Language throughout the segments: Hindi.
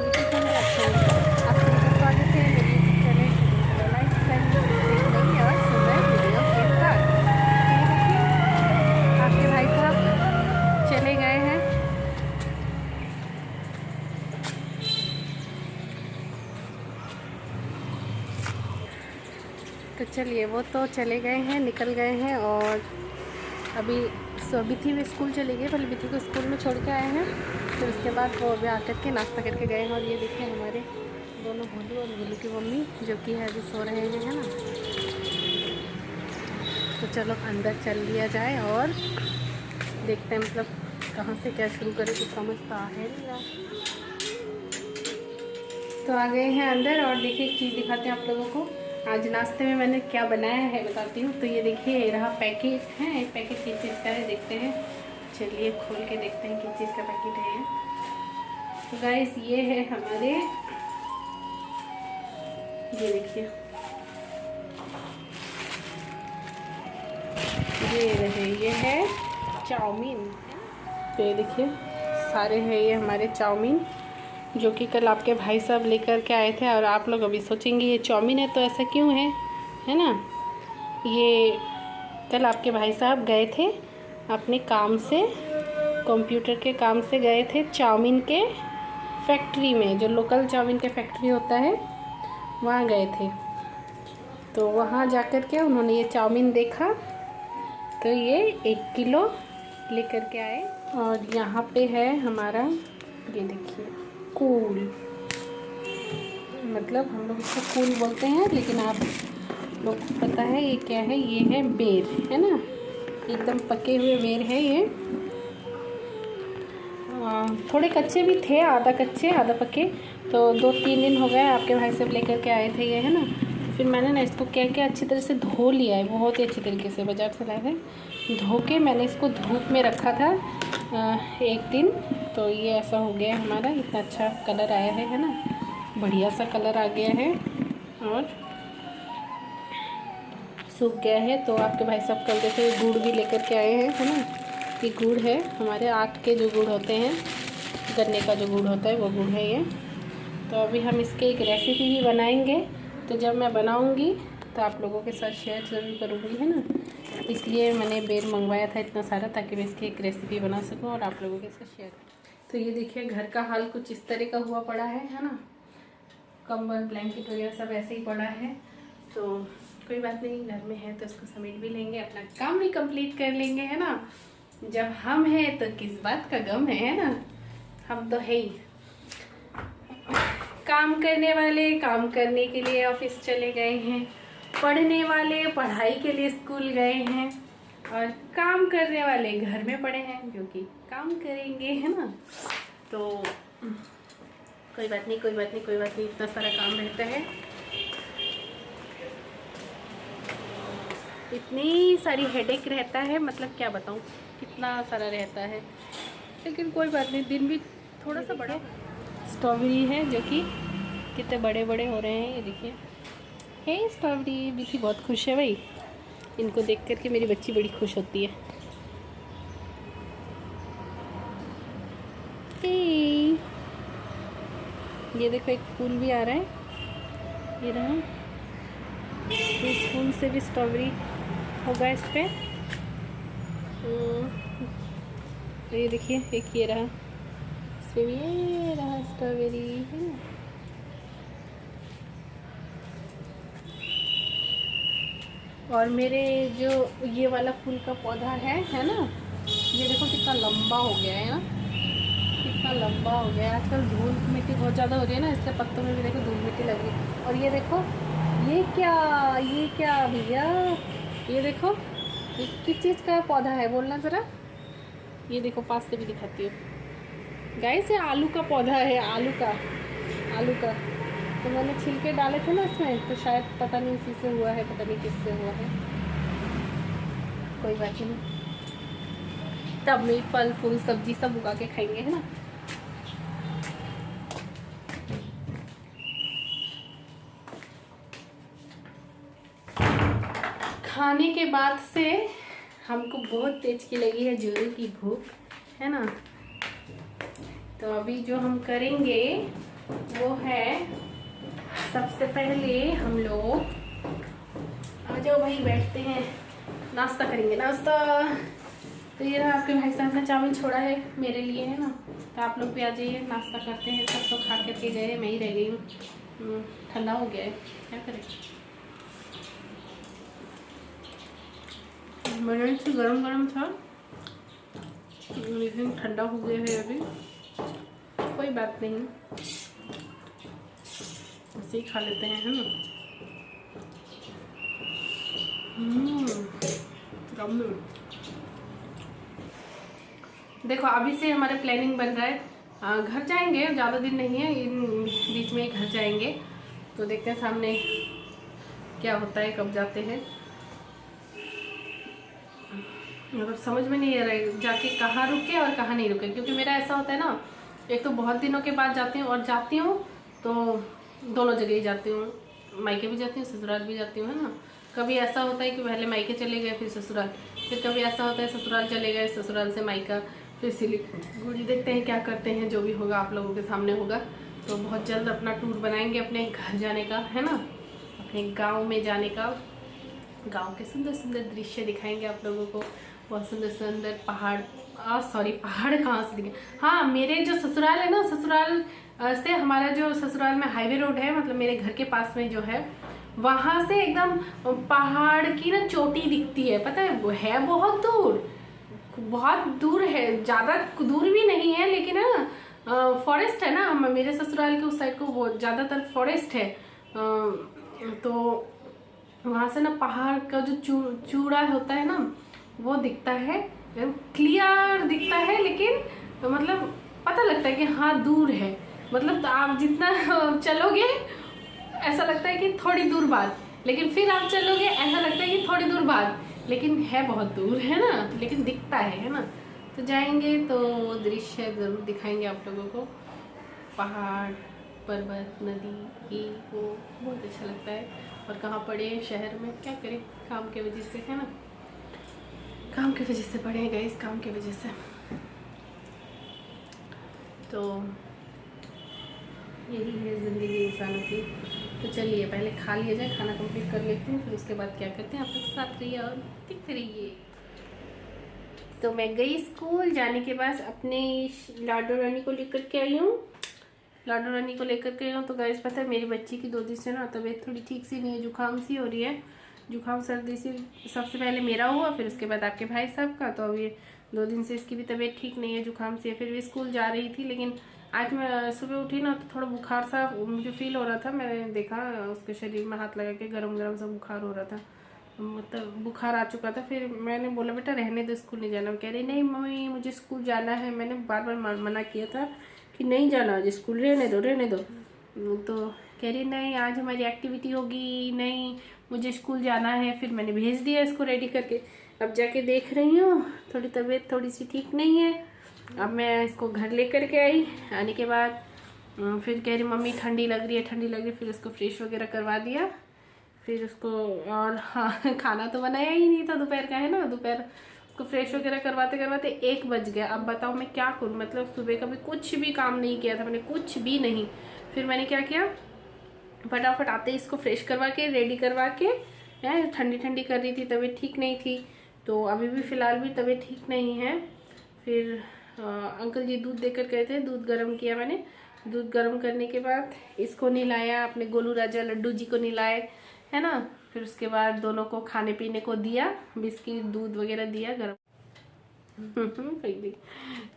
एक्टिविटीज होंगे अच्छे होंगे। आप सभी का स्वागत है मेरी यूट्यूब चैनल लाइफ स्टाइल एक नई और सुंदर वीडियो के साथ। तो ये देखिए आपके भाई साहब चले गए हैं। तो चलिए वो तो चले गए हैं, निकल गए हैं। और अभी बिथी भी स्कूल चली गई, पहले बिथी को स्कूल में छोड़ के आए हैं, फिर उसके बाद वो अभी आकर के नाश्ता करके गए हैं। और ये देखिए हमारे दोनों भोलू और भोलू की मम्मी जो कि है अभी सो रहे हैं, है ना। तो चलो अंदर चल लिया जाए और देखते हैं मतलब कहाँ से क्या शुरू करें, कुछ समझता है नहीं। तो आ गए हैं अंदर और देखिए एक चीज़ दिखाते हैं आप लोगों को। आज नाश्ते में मैंने क्या बनाया है बताती हूँ। तो ये देखिए ये रहा पैकेट है, एक पैकेट किस चीज़ का है देखते हैं। चलिए खोल के देखते हैं किस चीज़ का पैकेट है ये। तो गाइस ये है हमारे, ये देखिए ये है चाउमीन। तो ये देखिए सारे हैं ये हमारे चाउमीन, जो कि कल आपके भाई साहब लेकर के आए थे। और आप लोग अभी सोचेंगे ये चाउमीन है तो ऐसा क्यों है ना। ये कल आपके भाई साहब गए थे अपने काम से, कंप्यूटर के काम से गए थे चाउमीन के फैक्ट्री में, जो लोकल चाउमीन के फैक्ट्री होता है वहाँ गए थे। तो वहाँ जाकर के उन्होंने ये चाउमीन देखा तो ये 1 किलो लेकर के आए। और यहाँ पे है हमारा, ये देखिए कूल, मतलब हम लोग इसको कूल बोलते हैं, लेकिन आप लोग को पता है ये क्या है। ये है बेर, है ना, एकदम पके हुए बेर है ये। थोड़े कच्चे भी थे, आधा कच्चे आधा पके। तो 2-3 दिन हो गए आपके भाई से लेकर के आए थे ये, है ना। फिर मैंने ना इसको क्या अच्छी तरह से धो लिया है, बहुत ही अच्छी तरीके से बाज़ार से लाए थे। धो के मैंने इसको धूप में रखा था 1 दिन। तो ये ऐसा हो गया हमारा, इतना अच्छा कलर आया है ना, बढ़िया सा कलर आ गया है और सूख गया है। तो आपके भाई साहब कल जैसे गुड़ भी लेकर के आए हैं, है ना। ये गुड़ है हमारे आट के जो गुड़ होते हैं, गन्ने का जो गुड़ होता है वो गुड़ है ये। तो अभी हम इसके एक रेसिपी भी बनाएंगे। तो जब मैं बनाऊंगी तो आप लोगों के साथ शेयर ज़रूर करूँगी, है ना। इसलिए मैंने बेर मंगवाया था इतना सारा, ताकि मैं इसकी एक रेसिपी बना सकूं और आप लोगों के साथ शेयर करूँ। तो ये देखिए घर का हाल कुछ इस तरह का हुआ पड़ा है ना। कंबल ब्लैंकेट वगैरह सब ऐसे ही पड़ा है। तो कोई बात नहीं, घर में है तो इसको समेट भी लेंगे, अपना काम भी कंप्लीट कर लेंगे, है ना। जब हम हैं तो किस बात का गम है ना। हम तो है ही काम करने वाले, काम करने के लिए ऑफिस चले गए हैं, पढ़ने वाले पढ़ाई के लिए स्कूल गए हैं, और काम करने वाले घर में पड़े हैं जो कि काम करेंगे, है ना। तो कोई बात नहीं, इतना सारा काम रहता है, इतनी सारी हेडेक रहता है, मतलब क्या बताऊँ कितना सारा रहता है। लेकिन कोई बात नहीं, दिन भी थोड़ा सा बड़ा। स्ट्रॉबेरी है जो कि कितने बड़े बड़े हो रहे हैं, ये देखिए। हे स्ट्रॉबेरी, बिथी बहुत खुश है भाई, इनको देख करके मेरी बच्ची बड़ी खुश होती है। ये देखो एक फूल भी आ रहा है, ये रहा। तो इस फूल से भी स्ट्रॉबेरी होगा इस पर। तो ये देखिए एक ये रहा, इस पर भी ये रहा स्ट्रॉबेरी, है ना। और मेरे जो ये वाला फूल का पौधा है ना, ये देखो कितना लंबा हो गया है ना, कितना लंबा हो गया है। आजकल धूल मिट्टी बहुत ज़्यादा हो रही है ना, इसलिए पत्तों में भी देखो धूल मिट्टी लग रही है। और ये देखो ये क्या भैया, ये देखो ये किस चीज़ का पौधा है, बोलना ज़रा। ये देखो पास से भी दिखाती हूँ गाइस, ये आलू का पौधा है, आलू का। तो मैंने छिलके डाले थे ना इसमें, तो शायद पता नहीं इसी से हुआ है, पता नहीं किससे हुआ है। कोई बात नहीं, तब में फल फूल सब्जी सब उगा के खाएंगे, है ना। खाने के बाद से हमको बहुत तेज की लगी है जोरों की भूख, है ना। तो अभी जो हम करेंगे वो है सबसे पहले हम लोग आ जाओ भाई, बैठते हैं, नाश्ता करेंगे। नाश्ता तो ये रहा, आपके भाई साहब ने चावल छोड़ा है मेरे लिए, है ना, तो आप लोग भी आ जाइए, नाश्ता करते हैं। सब तो खा करके गए, मैं ही रह गई हूँ। ठंडा हो गया है, क्या करें, मैंने से गरम गरम था लेकिन ठंडा हो गया है अभी। कोई बात नहीं, ऐसे ही खा लेते हैं, है ना। देखो अभी से हमारा प्लानिंग बन रहा है, घर जाएंगे, ज़्यादा दिन नहीं है, इन बीच में ही घर जाएंगे। तो देखते हैं सामने क्या होता है, कब जाते हैं, मतलब समझ में नहीं आ रहा है जाके कहाँ रुके और कहाँ नहीं रुके। क्योंकि मेरा ऐसा होता है ना, एक तो बहुत दिनों के बाद जाती हूँ, और जाती हूँ तो दोनों जगह ही जाती हूँ, मायके भी जाती हूँ, ससुराल भी जाती हूँ, है ना। कभी ऐसा होता है कि पहले मायके चले गए फिर ससुराल, फिर कभी ऐसा होता है ससुराल चले गए, ससुराल से मायका, फिर सिलीगुड़ी। देखते हैं क्या करते हैं, जो भी होगा आप लोगों के सामने होगा। तो बहुत जल्द अपना टूर बनाएंगे अपने घर जाने का, है ना, अपने गाँव में जाने का। गाँव के सुंदर सुंदर दृश्य दिखाएंगे आप लोगों को, बहुत सुंदर सुंदर पहाड़। सॉरी, पहाड़ कहाँ से दिखे, हाँ मेरे जो ससुराल है ना, ससुराल से हमारा जो ससुराल में हाईवे रोड है, मतलब मेरे घर के पास में जो है, वहाँ से एकदम पहाड़ की ना चोटी दिखती है। पता है, वो है बहुत दूर, बहुत दूर है, ज़्यादा दूर भी नहीं है, लेकिन है ना फॉरेस्ट है ना, मेरे ससुराल के उस साइड को वो ज़्यादातर फॉरेस्ट है। तो वहाँ से ना पहाड़ का जो चूड़ा होता है ना, वो दिखता है, क्लियर दिखता है, लेकिन मतलब पता लगता है कि हाँ दूर है। मतलब आप जितना चलोगे ऐसा लगता है कि थोड़ी दूर बाद, लेकिन फिर आप चलोगे ऐसा लगता है कि थोड़ी दूर बाद, लेकिन है बहुत दूर, है ना, लेकिन दिखता है ना। तो जाएंगे तो दृश्य ज़रूर दिखाएंगे आप लोगों को, पहाड़, पर्वत, नदी, ये वो बहुत अच्छा लगता है। और कहाँ पड़े हैं शहर में, क्या करें, काम के वजह से, है ना, काम की वजह से पड़े हैं गाइस, काम की वजह से। तो यही है ज़िंदगी इंसानों की। तो चलिए पहले खा लिया जाए, खाना कंप्लीट कर लेते हैं, फिर उसके बाद क्या करते हैं, आप लोग साथ रहिए और देखते रहिए। तो मैं गई स्कूल, जाने के बाद अपने लाडो रानी को लेकर के आई हूँ, लाडो रानी को लेकर के आई हूँ। तो गाइस पता है, मेरी बच्ची की 2 दिन से ना तबीयत थोड़ी ठीक सी नहीं है, जुकाम सी हो रही है, जुकाम सर्दी से। सबसे पहले मेरा हुआ, फिर उसके बाद आपके भाई साहब का। तो अभी 2 दिन से इसकी भी तबीयत ठीक नहीं है, जुकाम से। फिर भी स्कूल जा रही थी, लेकिन आज मैं सुबह उठी ना तो थोड़ा बुखार सा मुझे फील हो रहा था। मैंने देखा उसके शरीर में हाथ लगा के, गरम गरम सा बुखार हो रहा था, मतलब बुखार आ चुका था। फिर मैंने बोला बेटा रहने दो, स्कूल नहीं जाना। कह रही नहीं मम्मी मुझे स्कूल जाना है। मैंने बार बार मना किया था कि नहीं जाना आज स्कूल, रहने दो रहने दो। तो कह रही नहीं आज हमारी एक्टिविटी होगी, नहीं मुझे स्कूल जाना है। फिर मैंने भेज दिया इसको रेडी करके। अब जाके देख रही हूँ थोड़ी तबीयत थोड़ी सी ठीक नहीं है। अब मैं इसको घर लेकर के आई, आने के बाद फिर कह रही मम्मी ठंडी लग रही है, ठंडी लग रही है। फिर उसको फ्रेश वगैरह करवा दिया, फिर उसको, और हाँ खाना तो बनाया ही नहीं था दोपहर का, है ना। दोपहर उसको फ्रेश वगैरह करवाते करवाते 1 बज गया। अब बताओ मैं क्या करूँ, मतलब सुबह का भी कुछ भी काम नहीं किया था मैंने, कुछ भी नहीं। फिर मैंने क्या किया, फटाफट आते ही इसको फ्रेश करवा के रेडी करवा के, ठंडी ठंडी कर रही थी, तबीयत ठीक नहीं थी। तो अभी भी फ़िलहाल भी तबीयत ठीक नहीं है। फिर अंकल जी दूध देकर गए थे, दूध गर्म किया मैंने। दूध गर्म करने के बाद इसको नहलाया, अपने गोलू राजा लड्डू जी को नहलाए, है ना। फिर उसके बाद दोनों को खाने पीने को दिया, बिस्किट दूध वगैरह दिया गर्म।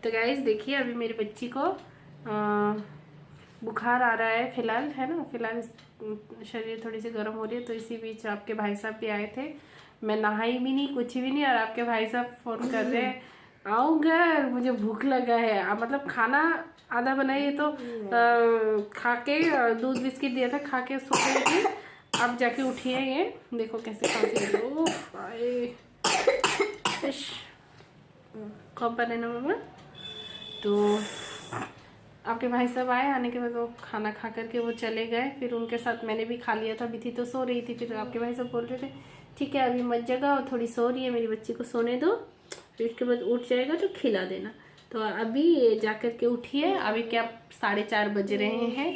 तो गाइस देखिए अभी मेरी बच्ची को बुखार आ रहा है फिलहाल, है ना। फिलहाल शरीर थोड़ी सी गर्म हो रही है। तो इसी बीच आपके भाई साहब भी आए थे, मैं नहाई भी नहीं, कुछ भी नहीं। और आपके भाई साहब फ़ोन कर रहे हैं आओ घर, मुझे भूख लगा है। मतलब खाना आधा बनाइए तो खा के दूध बिस्किट दिया था, खा के सो गई थी। अब जाके उठी है, ये देखो कैसे खाती है। कब बने ना मम्मा। तो आपके भाई साहब आए, आने के बाद वो खाना खा करके वो चले गए। फिर उनके साथ मैंने भी खा लिया था, अभी थी तो सो रही थी। फिर आपके भाई साहब बोल रहे थे ठीक है अभी मत जगाओ, थोड़ी सो रही है, मेरी बच्ची को सोने दो, फिर उसके बाद उठ जाएगा तो खिला देना। तो अभी जा कर के उठी है। अभी क्या 4:30 बज रहे हैं।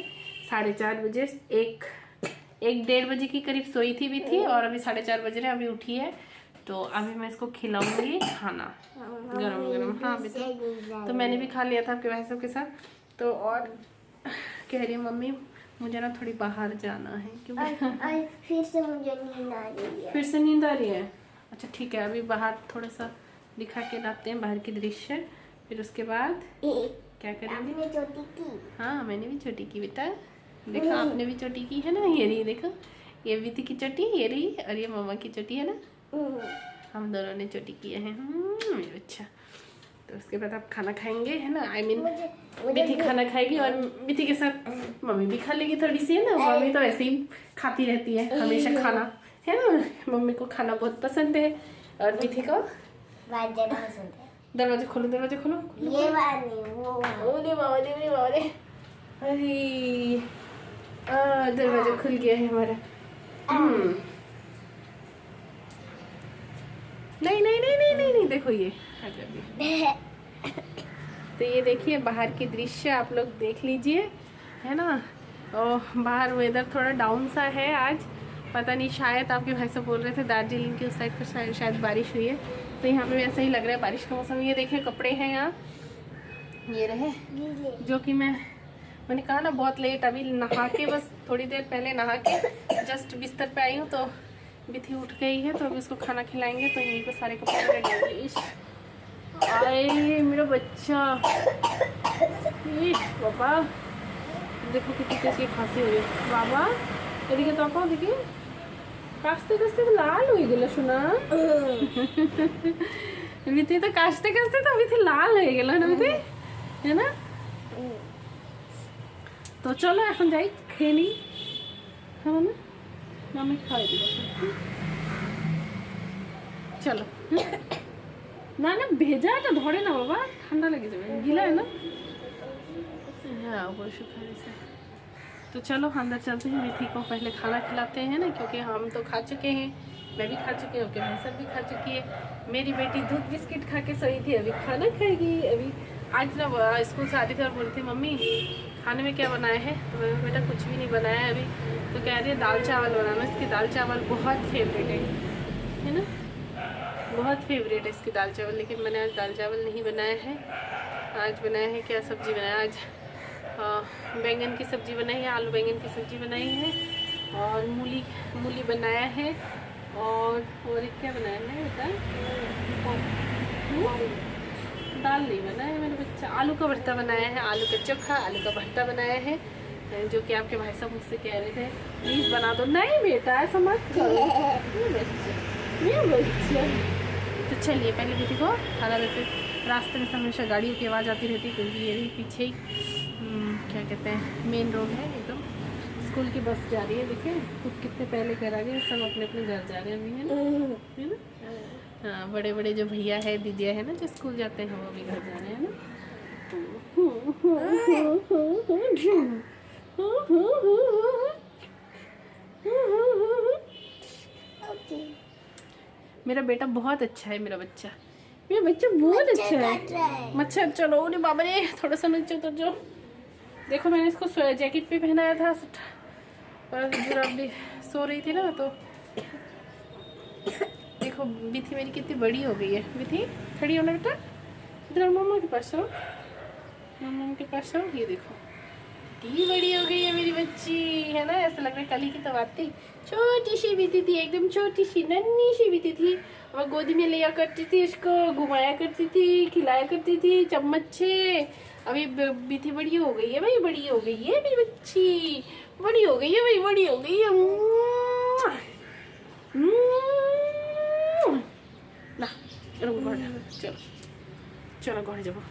4:30 बजे, 1-1:30 बजे की करीब सोई थी भी थी, और अभी 4:30 बज रहे हैं, अभी उठी है। तो अभी मैं इसको खिलाऊंगी खाना गरम गरम। हाँ अभी तो मैंने भी खा लिया था आपके भाई साहब के साथ। तो और कह रही है मम्मी मुझे ना थोड़ी बाहर जाना है, क्योंकि फिर से मुझे नींद आ रही है। फिर से नींद आ रही है। अच्छा ठीक है, अभी बाहर थोड़ा सा दिखा के लाते हैं बाहर की दृश्य, फिर उसके बाद क्या करेंगे। आपने चोटी की? हाँ मैंने भी चोटी की बेटा, देखो आपने भी चोटी की है ना। ये रही देखो, ये विधि की चोटी ये रही, और ये मम्मा की चोटी है ना। हम दोनों ने चोटी किए हैं। अच्छा तो उसके बाद आप खाना खाएंगे है ना। आई मीन विधि खाना खाएगी और विधि के साथ मम्मी भी खा लेगी थोड़ी सी है ना। मम्मी तो ऐसे ही खाती रहती है हमेशा खाना है ना। मम्मी को खाना बहुत पसंद है और विधि को पसंद है। दरवाजा खोलो, दरवाजा खोलो। ये बात नहीं वो। ओरे बाबा रे, ओरे बाबा रे, अरे दरवाजा खुल गया है हमारा। नहीं नहीं नहीं नहीं नहीं नहीं, देखो ये तो ये देखिए बाहर की दृश्य आप लोग देख लीजिए है ना। और बाहर वेदर थोड़ा डाउन सा है आज, पता नहीं शायद आपके भाई साहब बोल रहे थे दार्जिलिंग के उस साइड पर शायद बारिश हुई है, तो यहाँ पे भी ऐसा ही लग रहा है बारिश का मौसम। ये देखिए कपड़े हैं यहाँ, ये रहे जो कि मैंने कहा ना बहुत लेट, अभी नहा के बस थोड़ी देर पहले नहा के जस्ट बिस्तर पे आई हूँ, तो विधि उठ गई है तो अभी उसको खाना खिलाएंगे। तो यहीं पे सारे कपड़े रेडी होंगे। आए मेरा बच्चा, पापा देखो कितनी कैसी खांसी हो रही है बाबा। এদিকে তাকাও দেখি, কাশতে কাশতে তো লাল হয়ে গেল শোনা। বিথি তো কাশতে কাশতে তো বিথি লাল হয়ে গেল না বিথি, है ना। তো চলো এখন যাই খেয়ে নিই, খাবো না আমি খাওয়াই দিব। চলো না না ভেজাটা ধরে না বাবা, ঠান্ডা লেগে যাবে, গিলা है ना। हाँ वो सुखा से। तो चलो अंदर चलते हैं, विथी को पहले खाना खिलाते हैं ना, क्योंकि हम तो खा चुके हैं, मैं भी खा चुकी हूँ, भाई सब भी खा चुकी है। मेरी बेटी दूध बिस्किट खा के सोई थी, अभी खाना खाएगी। अभी आज ना स्कूल से आती थी और बोली थी मम्मी खाने में क्या बनाया है, तो मैंने बेटा कुछ भी नहीं बनाया है अभी। तो कह रही है दाल चावल बनाना। इसकी दाल चावल बहुत फेवरेट है ना, बहुत फेवरेट है इसकी दाल चावल। लेकिन मैंने आज दाल चावल नहीं बनाया है, आज बनाया है क्या सब्जी बनाया, आज बैंगन की सब्जी बनाई है, आलू बैंगन की सब्जी बनाई है, और मूली बनाया है, और एक क्या बनाया है बता। दाल नहीं बनाया है मैंने बच्चा। आलू का भरता बनाया है, आलू का चोखा, आलू का भरता बनाया है, जो कि आपके भाई साहब मुझसे कह रहे थे प्लीज़ बना दो। नहीं बेटा ऐसा मत करो ये बच्चा। तो चलिए पहले बेटी को खाना देते। रास्ते में हमेशा गाड़ियों की आवाज़ आती रहती है, क्योंकि ये रही पीछे ही क्या कहते हैं मेन रोड है एकदम। स्कूल की बस जा रही है, देखिए खुद कितने पहले घर आ गए, सब अपने अपने घर जा रहे हैं अभी है ना। हाँ बड़े बड़े जो भैया है दीदिया है ना जो स्कूल जाते हैं वो भी घर जा रहे हैं ना। मेरा बेटा बहुत अच्छा है, मेरा बच्चा बहुत अच्छा है। मच्छर चलो रे बाबा रे, थोड़ा सा नीचे उतर जाओ। देखो मैंने इसको जैकेट पे पहनाया था और जुराब भी सो रही थी ना, तो देखो विथी मेरी कितनी बड़ी हो गई है। विथी खड़ी हो ना बेटा, इधर मम्मा के पास आओ, मम्मा के पास आओ। ये देखो कितनी बड़ी हो गई है मेरी बच्ची है ना। ऐसा लग रहा है कल ही की तो बात थी, छोटी सी बीती थी, एकदम छोटी सी नन्ही सी बीती थी, और गोदी में लिया करती थी, इसको घुमाया करती थी, खिलाया करती थी चम्मच से। अभी बीती बड़ी हो गई है भाई, बड़ी हो गई है मेरी बच्ची, बड़ी हो गई है भाई, बड़ी हो गई है ना। चलो चलो घर जाओ।